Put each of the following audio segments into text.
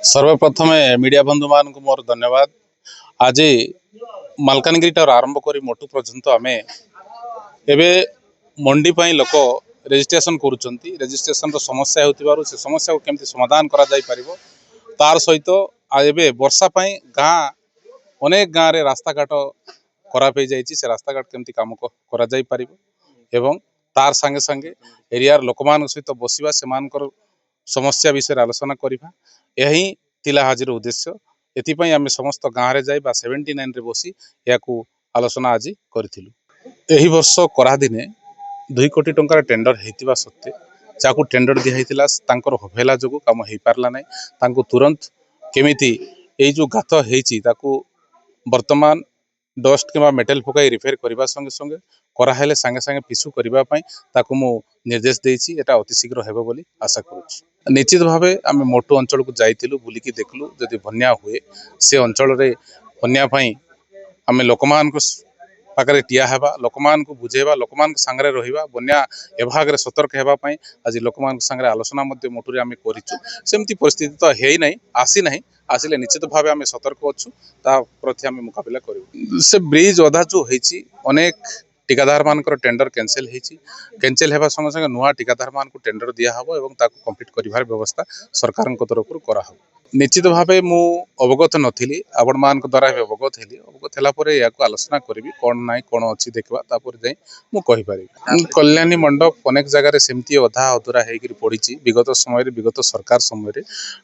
सर्वप्रथमे media बंधु मान मोर धन्यवाद। आज मालकानगिरी ठार आरंभ कर मोटू पर्यंत आम एवं मंडी लोक रेजिस्ट्रेशन करुँच रेजिस्ट्रेशन समस्या हो समस्या को केमती समाधान करा जाई परिबो तार सहित एवं वर्षा गाँ अनेक गाँव रे रास्ता घाट खराब हो जाइए से रास्ता घाट केमती काम करा जाई परिबो एवं तार संगे संगे एरियार लोक मान सहित बसिबा सेमानकर समस्या विषय आलोचना करवा यही तिला हाजिर उद्देश्य एथिपाई आम समस्त गाँव रे जाई 79 रे बसी या आलोचना आज करूँ। एही वर्ष करा दिने 2 कोटी टंकार टेंडर होता सत्वे जहाँ टेंडर दिखाई तांकर हफेला जो कम हो पारला ना तांको तुरंत केमिति ए जो गात हो वर्तमान डस्ट कि मेटल पकाई रिपेयर करने संगे संगे कराहेले संगे संगे पिसु करने मु निर्देश देछि एटा अति शीघ्र हेबो बोली आशा करुछि। निश्चित भावे आम मोटू अंचल को जाइतिलु बुलिकी देखलु जदि बन्या हुए से अंचल रे बन्या पई आम लोक मान पाखरे ठिया हेबा लोक मान को बुझेबा लोक मान संगे रहिबा बन्या एभाग सतर्क हेबा पई आज लोक मान संगे आलोचना मध्य मोटू रे आम करिछु। सेमती परिस्थिति तो हेई नाही आसी नाही आसिले निश्चित भाव आम सतर्क अच्छु ता प्रति आम मुकाबला करू। से ब्रिज अधा जो होती अनेक ठिकादार मान टेंडर कैंसिल होगा संगे संगे नुआ ठिकादार मान को टेंडर दिया हबो एवं ताको कंप्लीट करिवार व्यवस्था सरकार तरफ करा हबो। निश्चित भाव मु अवगत नथिली आपण मान द्वारा अवगत हेली अवगत हैला परे या आलोचना करी कौन ना कौन अच्छी देखा तापर जाई मु कहि पारि। कल्याणी मंडप अनेक जगह सेमती अधा अधूरा होकर पड़ी विगत समय विगत सरकार समय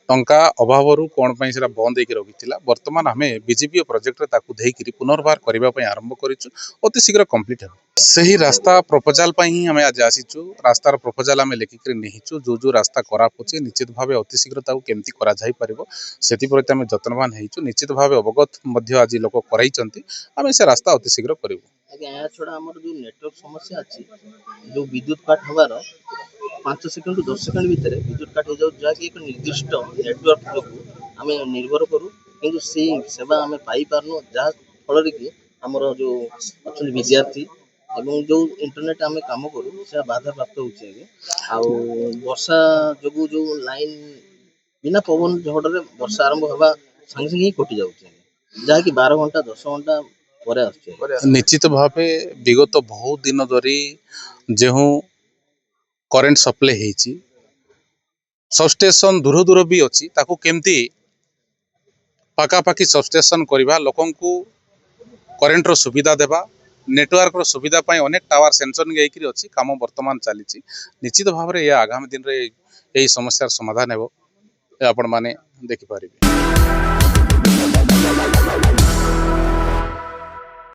टंका अभाव कौन से बंद होकर रखी बर्तमान आम बीजेपी प्रोजेक्ट देकर पुनर्बार करने आरंभ करूँ अति शीघ्र कंप्लीट हो। सही रास्ता प्रपोजाल ही आम आज आसीचु रास्तार प्रपोजाल आम लिखिक नहीं जो रास्ता खराब अच्छे निश्चित भाव अति शीघ्र केमती करा जाई परिबो सेति प्रति आम जत्नवान हेचु निश्चित भाव अवगत मध्य आज लोक कराइचंती आम से रास्ता अति शीघ्र करिवो। आज्ञा या छोड़ा हमर जो नेटवर्क समस्या अछि जो विद्युत काट हवार 5 सेकंड 10 सेकंड भीतर विद्युत काट हो जाउ जाकि एक निर्दिष्ट नेटवर्क जो आम निर्भर करू किंतु से सेवा आम पाई पारनु जहाँ फल कि हमर जो अच्छा विद्यार्थी एवं जो इंटरनेट आम काम करूँ से बाधा प्राप्त होचे वर्षा जो जो लाइन बिना पवन झड़े वर्षा आरंभ हवा संगे संगे कटि जाउचे जहाँकि 12 घंटा 10 घंटा पर आसुचे। निश्चित भाव विगत बहुत दिन धरी जो करेन्ट सप्लाई होती सबस्टेशन दूर दूर भी अच्छी ताकू केमती पाखापाखि सबस्टेशन करवा लोकं को करेन्टर सुविधा देवा नेटवर्क सुविधा पाई अनेक टावर सेंसरिंग होकर अच्छी काम वर्तमान चली निश्चित भाव में यह आगामी दिन में यही समस्यार समाधान हो आपण माने देखिपारे।